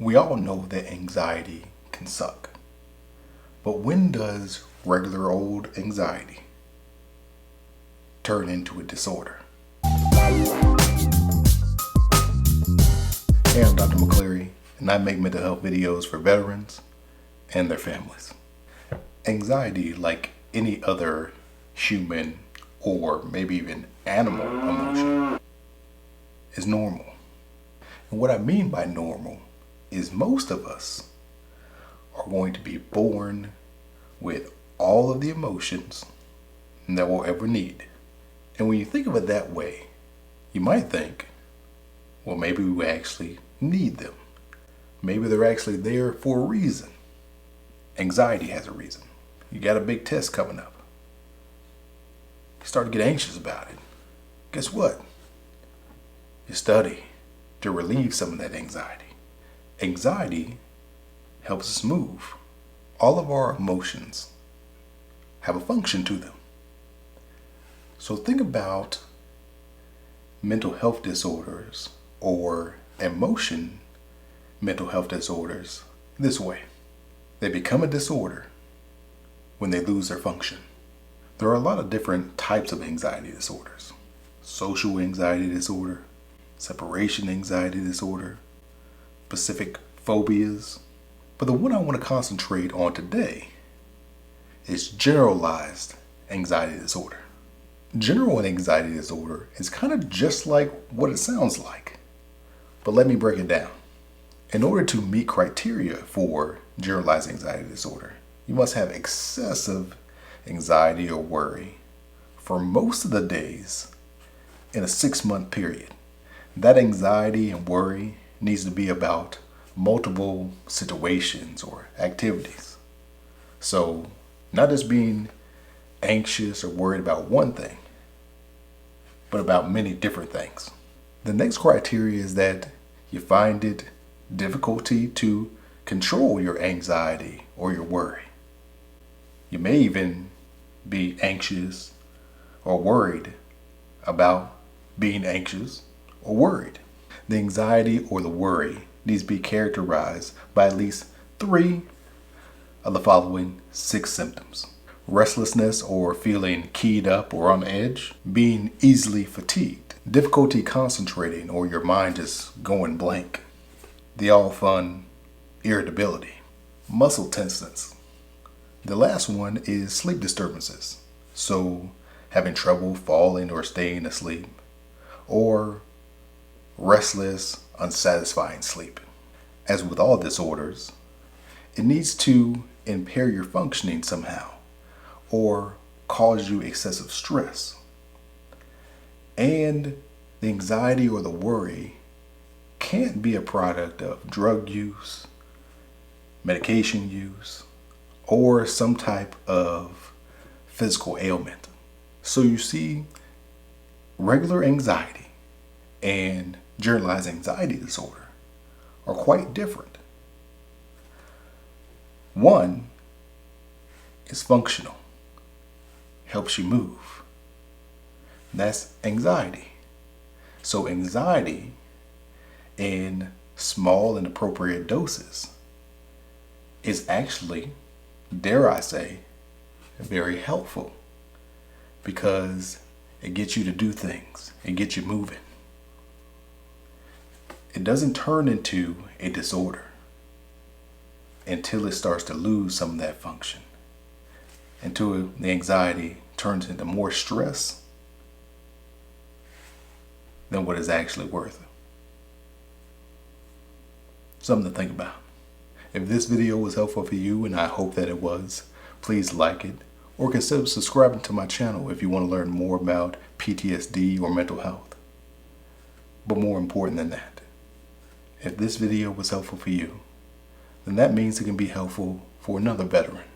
We all know that anxiety can suck. But when does regular old anxiety turn into a disorder? Hey, I'm Dr. McCleary, and I make mental health videos for veterans and their families. Anxiety, like any other human or maybe even animal emotion, is normal. And what I mean by normal is most of us are going to be born with all of the emotions that we'll ever need. And when you think of it that way, you might think, well, maybe we actually need them. Maybe they're actually there for a reason. Anxiety has a reason. You got a big test coming up. You start to get anxious about it. Guess what? You study to relieve some of that anxiety. Anxiety helps us move. All of our emotions have a function to them. So think about mental health disorders or mental health disorders this way. They become a disorder when they lose their function. There are a lot of different types of anxiety disorders. Social anxiety disorder, separation anxiety disorder, specific phobias. But the one I want to concentrate on today is generalized anxiety disorder. General anxiety disorder is kind of just like what it sounds like. But let me break it down. In order to meet criteria for generalized anxiety disorder, you must have excessive anxiety or worry for most of the days in a 6-month period. That anxiety and worry needs to be about multiple situations or activities. So not just being anxious or worried about one thing, but about many different things. The next criteria is that you find it difficulty to control your anxiety or your worry. You may even be anxious or worried about being anxious or worried. The anxiety or the worry needs to be characterized by at least 3 of the following 6 symptoms. Restlessness or feeling keyed up or on edge, being easily fatigued, difficulty concentrating or your mind just going blank, the all fun irritability, muscle tenseness. The last one is sleep disturbances, so having trouble falling or staying asleep, or restless, unsatisfying sleep. As with all disorders, it needs to impair your functioning somehow or cause you excessive stress. And the anxiety or the worry can't be a product of drug use, medication use, or some type of physical ailment. So you see, regular anxiety and generalized anxiety disorder are quite different. One is functional, helps you move. That's anxiety. So anxiety in small and appropriate doses is actually, dare I say, very helpful because it gets you to do things. It gets you moving. It doesn't turn into a disorder until it starts to lose some of that function, until the anxiety turns into more stress than what is actually worth. Something to think about. If this video was helpful for you, and I hope that it was, please like it or consider subscribing to my channel if you want to learn more about PTSD or mental health. But more important than that, if this video was helpful for you, then that means it can be helpful for another veteran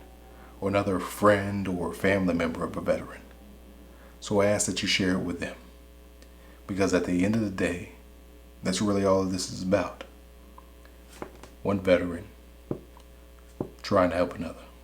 or another friend or family member of a veteran. So I ask that you share it with them, because at the end of the day, that's really all this is about. One veteran trying to help another.